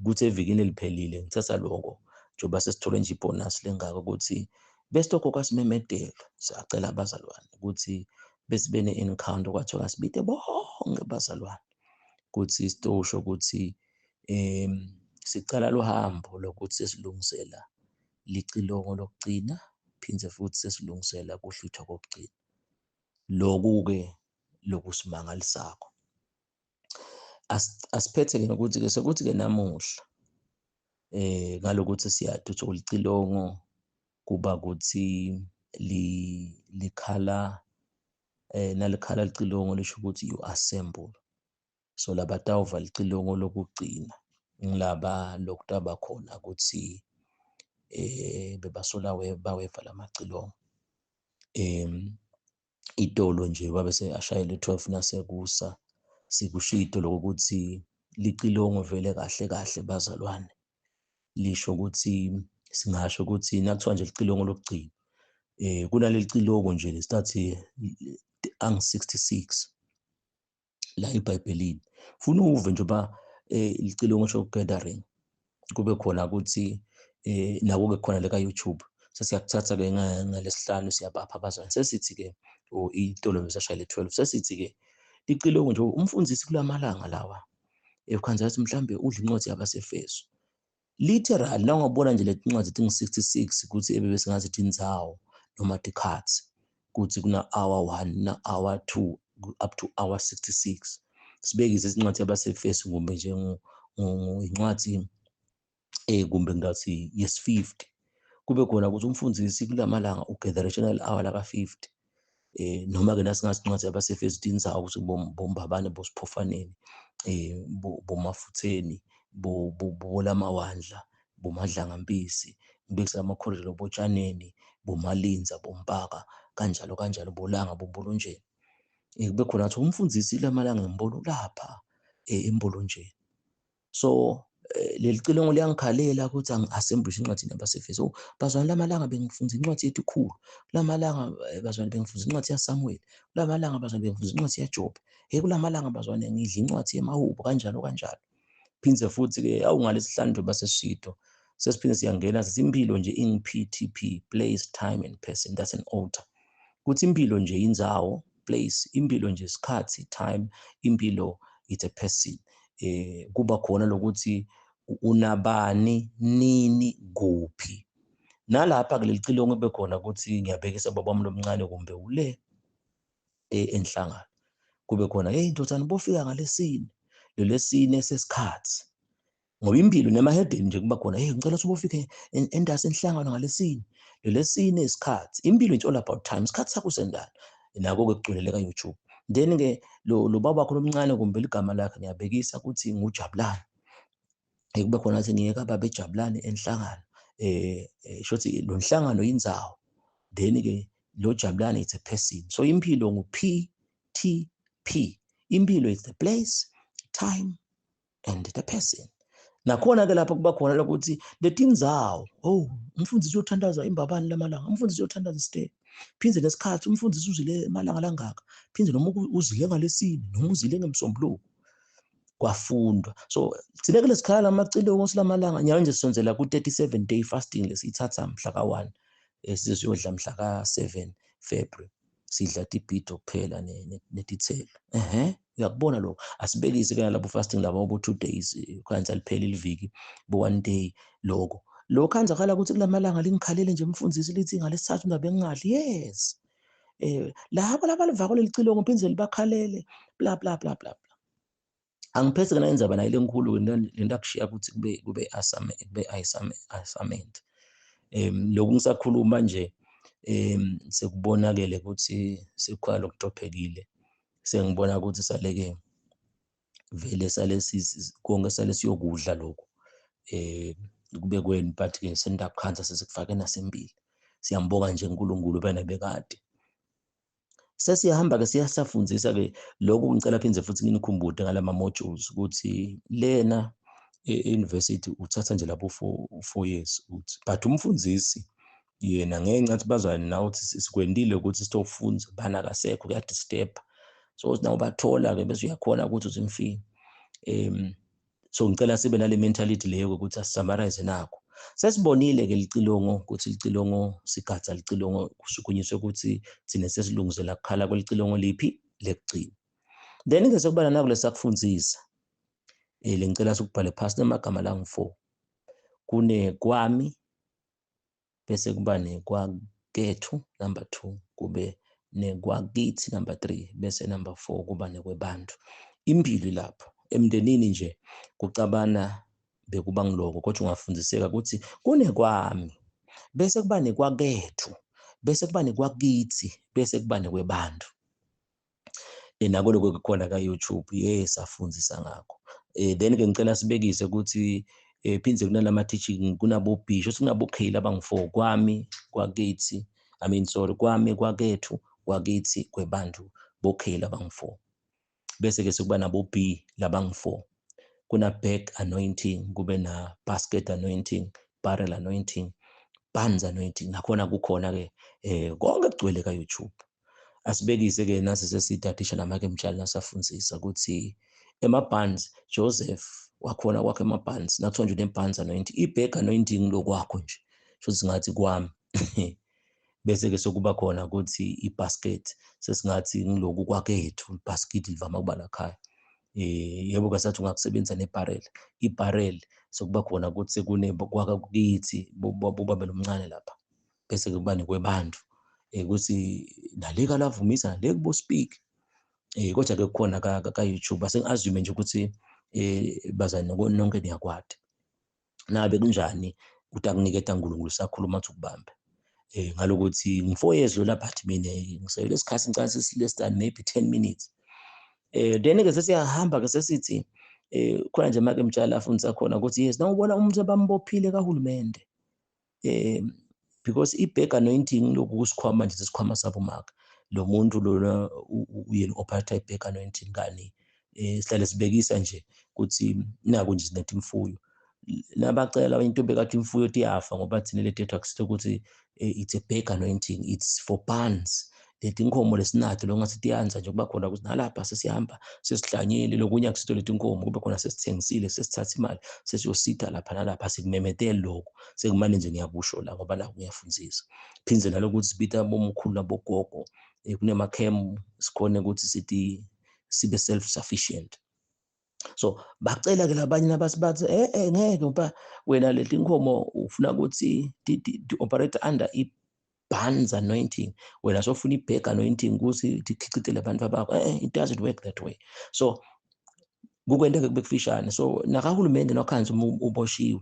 kuthi evikini eliphelile ngithatha lokho njengoba sesithole nje ibonus lengaka ukuthi besitokho kwasimemedela siyacela abazalwane ukuthi besibe ne-encounter kwathiwa kasibite bonke abazalwane ukuthi sitosho ukuthi sicala lo hambo lokuthi sesilungisela licilongo lokugcina phindze futhi sesilungisela kuhlwitha kokugcina. Loku-ke lokusimangalisakho. Asiphethe-ke ngokuthi-ke sekuthi-ke namuhla ngalokuthi siyade ukuthi ulicilongo kuba ukuthi likhala nalikhala licilongo lisho ukuthi you assemble. So labatawuva licilongo lokugcina ngilaba lokutaba khona ukuthi bebasola baweva lamacilongo. Itolo nje wabese ashayela 12 nasekusa sikushiya itolo ukuthi licilongo vele kahle kahle bazalwane lisho ukuthi singasho ukuthi nakuthiwa nje licilongo lokugcina kunaleli cilongo nje lesithi angu-66 la eBhayibhelini. Funa uve nje uba licilongo gathering kube khona ukuthi nako-ke khona leka YouTube sesiyakuthatha-ke ngalesihlanu siyabapha abazalwane sesithi-ke itolo besashayela 12 sesithi-ke licilongo nje umfundisi kulamalanga lawa ukhanza yathi mhlambe udla incwadi yabaseFeso. Literally la ungabona nje le ncwadi ethi 66 ukuthi ebebesingazithi indzawo noma tikhathi kuthi kuna hour 1 na hour 2 up to hour 66 sibekise isincwadi yabaseFeso kumbe nje incwadi kumbe ngathi yes 50 kube khona ukuthi umfundisi kulamalanga ugatherationa hour laka 50 noma-ke nasingathi incwadi yabaseFeso ithi indzawo ukuthi bombabane bosiphofaneni bomafutheni bolamawandla bomadlangampisi ngibekisa amakhorizelo botshaneni bomalinza bombaka kanjalo kanjalo bolanga bombolonjeni. Kube khona ukuthi umfundisi lamalanga ngibona lapha embolonjeni. So leli cilongo liyangikhalela ukuthi angi-assemble incwadi yabaseFeso. Bazalwane lamalanga bengifunda incwadi yethu ikhulu. Kulamalanga bazalwane bengifunda incwadi yaSamuel. Kulamalanga bazalwane bengifunda incwadi yaJob. Kulamalanga bazalwane ngidla incwadi yemaHubo kanjalo kanjalo. Phindze futhi-ke awungalesihlanu nje basesishito sesiphinde siyangena sithi impilo nje ing-PTP, place, time and person, that's an altar. Kuthi impilo nje indzawo, place, impilo nje isikhathi, time, impilo it's a person. Kuba khona lokuthi unabani nini kuphi. Nalapha ke leli cilongo kube khona ukuthi ngiyabekisa babami lomncane kumbe ule enhlangano. Kube khona ndodana bofika ngalesine lolesine esesikhathi. Ngoba impilo nemahedeni nje kuba khona ngicela ukuthi ubofike endase enhlangano ngalesine lolesine isikhathi. Impilo it's all about time. Isikhathi sakho sendalo nako-ke kugcweleleka YouTube. Then-ke lo baba wakho lomncane kumbe ligama lakhe ngiyabekisa ukuthi nguJabulani. Kube khona ukuthi ngiyeka baba eJabulani enhlangano. Shothi lo nhlangano indzawo. Then-ke lo Jabulani it's a person. So impilo ngu-PTP. Impilo is the place, time and the person. Nakhona-ke lapho kuba khona lokuthi letindzawo umfundisi uyothandaza imbabane lamalanga, umfundisi uyothandaza isitebe. Phindze nesikhathi umfundisi uzile malanga langaka. Phindze noma uzile ngalesine noma uzile ngemsombuluko. Kwafundwa. So thina kulesikhala lamacilongo silamalanga nyawo nje sisonzela ku-37 day fasting lesiyithatha mhla ka-1 size siyodla mhla ka-7 February. Sidla tibhidvo kuphela netithelo. Uyakubona lokho. Asibekise ke nalabo fasting labo bo 2 days kwanza liphela iliviki bo 1 day lokho. Lokho kanzakala ukuthi kulamalanga lingikhalele nje umfundisi lithi ngalesithathu ndabe ngingadli. Yes. Labo labalivako lelicilongo phindze libakhalele bla bla bla bla. Angiphethe kana indzaba nayo lenkulu lento akushiya ukuthi kube assignment. Lokhu ngisakhuluma nje sekubonakele ukuthi sekukhona lokutophekile. Sengibona ukuthi saleke vele sale konke sale siyokudla lokho. Kube kweni but-ke senindakukhanza sesikufake nasempilo. Siyambonga nje uNkulunkulu bena bekade. Sesiyahamba-ke siyasafundisa-ke lokhu ngicela phindze futhi nginikhumbude ngalama modules ukuthi lena e-university uthatha nje labo 4 years uthi but umfundisi yena ngeke ngicathi bazalwane nawe ukuthi sikwendile ukuthi sitofunda bana akasekho kuyadisturb. So nawo bathola-ke bese uyakhona ukuthi uzimfini. So ngicela sibe nale mentality leyo ukuthi asisummarize nakho. Sesibonile-ke licilongo ukuthi licilongo sigadza licilongo kusukunyiswe ukuthi thina sesilungisela kukhala kwelicilongo liphi lekugcina. Then-ke sekubana nako lesakufundzisa. Ngicela sikubhale phasi namagama la ngu4. Kune kwami bese kuba nekwakethu number 2 kube nekwakithi number 3, bese number 4 kuba nekwebantu. Impilo lapho emndenini nje kucabana bekuba ngiloko, kodwa ungafundiseka ukuthi kunekwami, bese kuba nekwakethu, bese kuba nekwakithi, bese kuba nekwebantu. Nako lokho kukhona ka-YouTube, safundzisa ngakho. Then-ke ngicela sibekise ukuthi phindze kunalama teaching, kunabobhisho, kunabokheli abangu-4, kwami, kwakithi, kwami, kwakethu, kwakithi, kwebantu, bokheli abangu-4. Bese-ke sekuba nabo-B labangu-4. Kuna bag anointing, kube na basket anointing, barrel anointing, buns anointing, nakhona kukhona-ke konke kugcwele ka-YouTube. Asibekise-ke nasi sesitadisha nama-ke mtshali nasafundzisa ukuthi ema-buns, Joseph wakhona kwakhe ema-buns, nakuthiwa nje une-buns anointing, i-bag anointing lokwakho nje, sho singathi kwami. Bese-ke sokuba khona ukuthi i-basket, sesingathi ngiloku kwakethu, i-basket livama kuba lakhaya. Yebo kasathi ungakusebenzisa ne-barrel, i-barrel sokuba khona ukuthi sekune kwakakithi bobabelo omncane lapha. Bese-ke kuba nekwebantu, ukuthi nale kaLavumisa, nale kubo Speak. Kodwa-ke kukhona ka-YouTube, asengi-assume nje ukuthi bazane nonke niyakwati. Nabe kunjani utakuniketa uNkulunkulu sakhuluma athi ukubambe. Ngalokuthi ngi-4 years lo lapha athi mina ngiselesi khathi ngicela less than maybe 10 minutes. Then-ke sesiyahamba-ke sesithi khona nje make mtshali afundisa khona ukuthi yes, nawubona umuntu abambophile kahulumende, because i-bag anointing lokhu kusikhwama nje, sesikhwama sabo maka. Lo muntu lona uyena ophatha i-bag anointing ngani, sihlale sibekisa nje ukuthi naku nje sinetha imfuyo. Nabacela intombi ekade imfuyo iyafa ngoba thina le date akusitho ukuthi it's a bag anointing, it's for buns. Leti inkomo lesinathi lo ngathi tiyanza nje kuba khona ukuthi nalapha sesihamba sesihlanyile, lokunye akusitho leti inkomo kube khona sesithengisile, sesithatha imali sesiyositha lapha nalapha, sikumemetele lokho, sekumane nje ngiyakusho la ngoba la ngiyafundzisa. Phindze nalokuthi sibita bomkhulu nabogogo, kunema-camp sikhona ukuthi sithi sibe self-sufficient. So bacela-ke labanye nabasibathi ngeke ngoba wena leti inkomo ufuna ukuthi ti-operate under i-buns anointing, wena sofuna i-bag anointing ukuthi tikhicitele abantu bakho. It doesn't work that way. So kukwenta-ke kube kufishane. So nakahulumende nokhanze uboshiwe,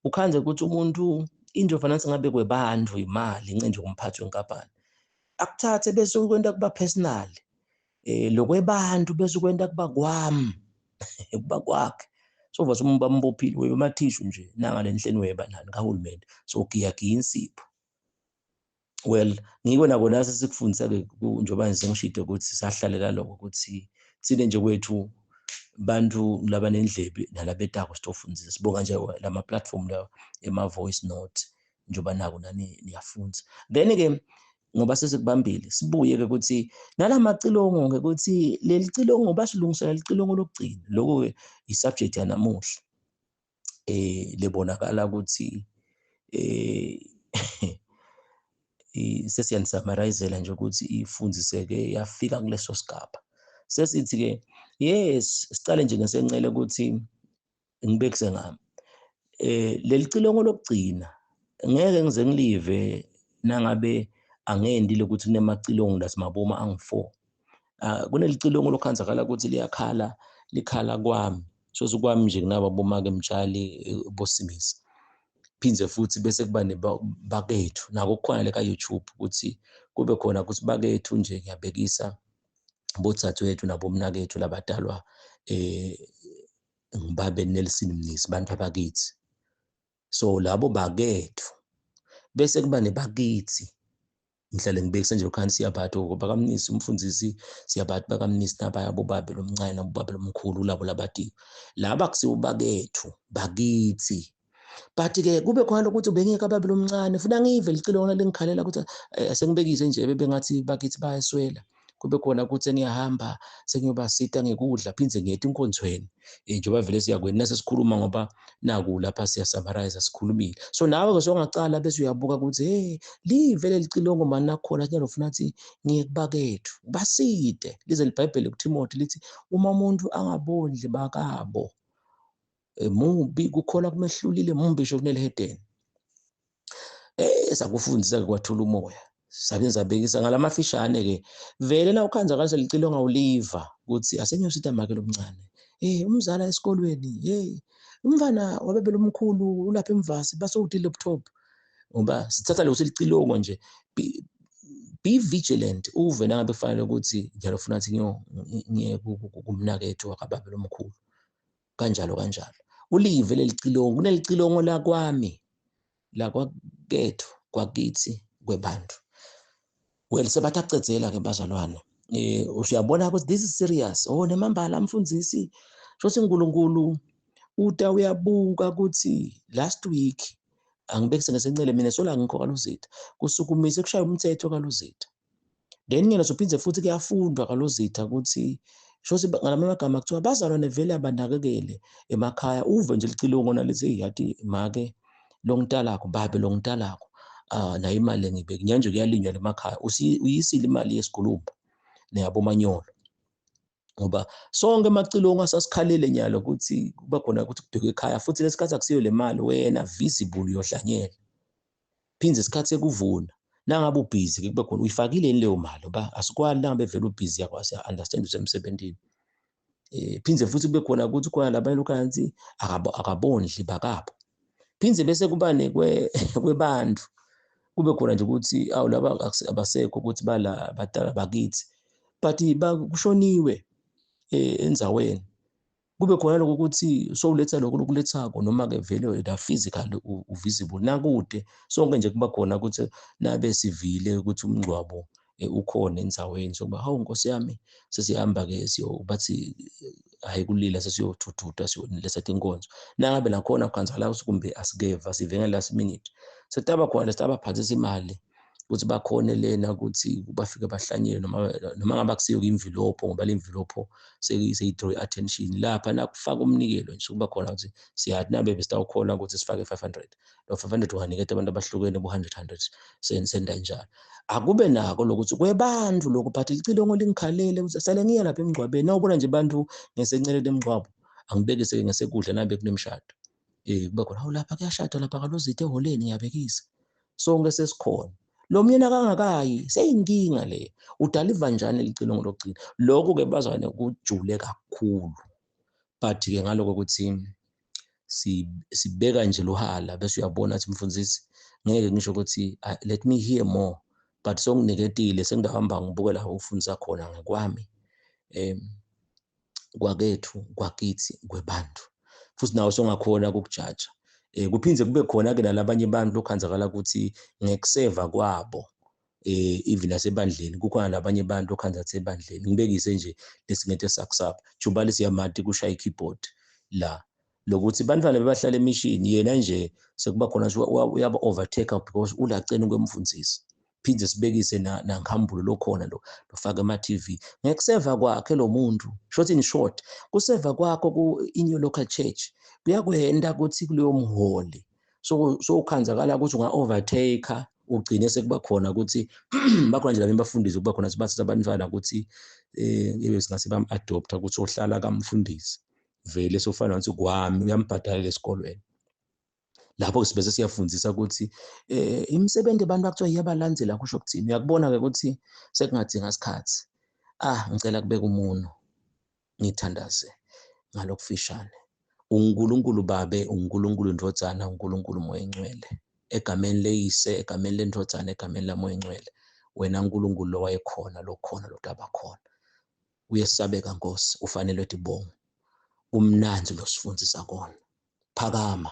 ukhanze ukuthi umuntu into fanele singabe kwebantu imali ince nje kumphathi wenkampani, akuthathe bese ukwenta kuba personal, lokwebantu bese ukwenta kuba kwami, kuba kwakhe. So vase umuntu bambophile wemathishu nje nangale nhleni weba nani kahulumende, so giyagiya insipho. Well, ngiko nako nasi sikufundisa-ke njengoba nje ngishide ukuthi sahlalela lokho ukuthi thine nje kwethu bantu laba nendlebe nalabetako sitofundzisa. Sibonga nje lama platform lawa ema-voice note njengoba naku nani niyafunza. Then-ke ngoba sesikubambile sibuye-ke ukuthi nalamacilongo-ke ukuthi leli cilongo basilungisela licilongo lokugcina. Lokho-ke i-subject yanamuhla. Lebonakala ukuthi sesiyanisamarayizela nje ukuthi ifundziseke yafika kuleso sigaba. Sesithi-ke yes, sicale nje ngesencele ukuthi ngibekise ngami. Leli cilongo lokugcina ngeke ngize ngilive nangabe angendile ukuthi kunemacilongo lasimaboma angu-4. Kunelicilongo lokukhonzakala ukuthi liyakhala, likhala kwami. So kwami nje kunaba bomake mtshali bosimisa. Phindze futhi bese kuba nebakethu, nako kukhona le ka-YouTube ukuthi kube khona ukuthi bakethu nje ngiyabekisa bodzadzewethu nabomnakethu labadalwa ngibabe Nelson Mnisi, bantu abakithi. So labo bakethu bese kuba nebakithi, ngihlale ngibekisa nje ukhani siyaphatha bakamnisi umfundisi, siyaphatha bakamnisi nabaya bobabe lomncane nabobabe lomkhulu labo labadiko. Laba kusiwo bakethu, bakithi. But-ke kube khona ukuthi ubengeke ababe lomncane, funa ngive licilongo lengikhalela ukuthi sengibekise nje bebengathi bakithi bayaswela. Kube khona ukuthi ngiyahamba sengiyobasita ngekudla, phindze ngiyeta inkonzweni. Njengoba vele siyakwenina nasesikhuluma ngoba naku lapha siyasamarayza sikhulumile. So nawe-ke songacala bese uyabuka ukuthi live leli cilongo mani nakhona nyalo ufuna ukuthi ngiye kubakethu. Basite, lize libhayibheli kuThimothi lithi uma umuntu angabondli bakabo mubi, kukhona kumehlulile, mumbi sho kunelihedeni. Sakufundisa-ke kwathula umoya. sabe sabekisa ngalamafishane-ke vele na ukhanza kalise licilo ongawuliva ukuthi asenyosita make lomncane umzala esikolweni umfana wabebela umkhulu ulapha emvasi basowuthi laptop ngoba sithatha lo silicilongo nje be vigilant uve nangabe kufanele ukuthi njalo ufuna ukuthi ngiye kumnaketho wakababa omkhulu kanjalo ulive lelicilongo kunelicilongo la kwami la kwakethu kwakithi kwebantu well sebathacedzela ke bazalwane usiyabona ukuthi this is serious nemambala mfundisi shothi uNkulunkulu uta uyabuka ukuthi last week angibekise ngesencele mina sola ngikho kaLuzitha kusukumise kushaya umthetho kaLuzitha then ngene sophindze futhi kuyafundwa kaLuzitha ukuthi shothi ngalama magama kuthiwa bazalwane vele abanakekele emakhaya uve nje licilongo nalezi yathi make longtalakho babe longtalakho nayo imali engibeki nyanje kuyalinywa emakhaya uyisile imali yesigulumba neyabo manyolo ngoba sonke amacilongo asasikhalele nyalo ukuthi kuba khona ukuthi kubhekwe ekhaya futhi lesikhathi akusiyo le mali wena visible yohlanyela phinze isikhathi sekuvuna nangabe ubhizi kube khona uyifakile leyo mali ngoba asikwali nangabe vele ubhizi yakho asiya understand usemsebentini phinze futhi kube khona ukuthi khona labanye lokhansi akabondli bakabo phinze bese kuba kwebantu kube khona nje ukuthi laba abasekho ukuthi bala badala bakithi but kushoniwe endzaweni kube khona lokho ukuthi sowuletha lokho lokulethako noma ke vele la physical uvisible nakude sonke nje kuba khona ukuthi nabe sivile ukuthi umngcwabo ukhona endzaweni sokuba hawu Nkosi yami sesihamba ke bathi hayi kulila sesiyothuthuta siyoletha inkonzo nangabe nakhona kukhanza la kumbe asikeva sivenge last minute setaba khona sitabaphathisa imali ukuthi bakhone lena ukuthi bafike bahlanyele noma ngabe akusiyo imvilopho ngoba le imvilopho seyi-draw attention lapha nakufaka umnikelo nje kuba khona ukuthi siyathi nabe besitawukhona ukuthi sifake 500 lo 500 uhanikete abantu abahlukene bo-100 senda njalo akube nako lokuthi kwebantu lokhu but licilongo lingikhalele ukuthi sale ngiya lapha emngcwabeni nawubona nje abantu ngesencelele emngcwabo angibekise ngesekudla nabe kunemshado kuba khona hawu lapha kuyashada lapha kaLuzitha eholeni ngiyabekisa sonke sesikhona lo myena kangakayi seyinkinga le udaliva njani licilongo lokugcina lokho ke bazwane kujule kakhulu but ke ngaloko ukuthi sibeka nje lohala bese uyabona ukuthi mfundisi ngeke ngisho ukuthi let me hear more but songiniketile sengihamba ngibukela ufundisa khona ngokwami kwakethu kwakithi kwebantu futhi nawo songakhona ukujaja kuphinze kube khona ke nalabanye abantu lokhanzakala ukuthi ngekuseva kwabo even nasebandleni kukhona labanye abantu lokhanza ebandleni ngibekise nje lesingethe sakusapha juba lesiyamati kushaya ikeyboard la lokuthi bantwana bebahlala emishini yena nje sekuba khona uyaba overtake because ulacena kwemfundisi phindze sibekise nankhambulo lokhona lofaka ama-TV ngekuseva kwakhe lo muntu short in short kuseva kwakho in your local church kuyakwenda ukuthi kuleyo mholi so ukhanzakala ukuthi unga-overtaker ugcine sekuba khona ukuthi bakhona nje labanye bafundisi kuba khona sibathatha abantwana ukuthi singase bam-adopta ukuthi ohlala kamfundisi vele sofana ukuthi kwami uyambhadalela esikolweni lapho sibese siyafundisa ukuthi imisebenzi abantu bakuthiwa iyabalandzela kusho ukuthini uyakubona-ke ukuthi sekungadzinga isikhathi ngicela kubeka umuno ngithandaze ngalokufishane uNkulunkulu babe uNkulunkulu Ndodana uNkulunkulu Moya Engcwele egameni leyise egameni lendodana egameni laMoya Engcwele wena uNkulunkulu lo wayekhona lokhona lotabakhona uyesabeka Nkosi ufanele uthi bonke umnanzi losifundisa kona phakama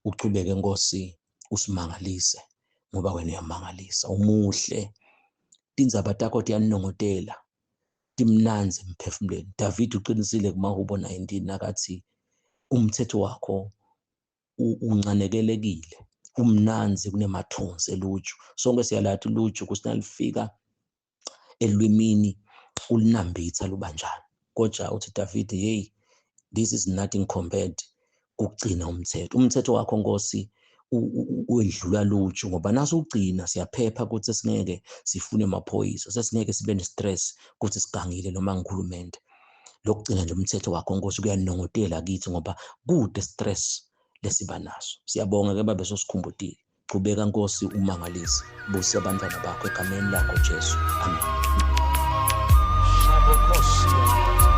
uqhubeke Nkosi usimangalise ngoba wena uyamangalisa umuhle tindzaba takho tiyaninongotela timnanzi emphefumulweni David uqinisile kuMahubo 19 nakathi umthetho wakho uncanekelekile umnanzi kunemathonsi eluju sonke siyalathi uluju kusinalifika elwimini ulinambitha lubanjani kodwa uthi David hey this is nothing compared ukugcina umthetho wakho Nkosi wedlula luju ngoba naso ugcina siyaphepha ukuthi singeke sifune amaphoyisa sesingeke sibe nestress ukuthi sigangile noma ngikhulumende lokugcina nje umthetho wakho Nkosi kuyaninongotela kithi ngoba kude stress lesiba naso siyabonga ke babe sosikhumbutile Qhubeka Nkosi umangalise, busa abantwana bakho egameni lakho Jesu. Amen. Shabokosia.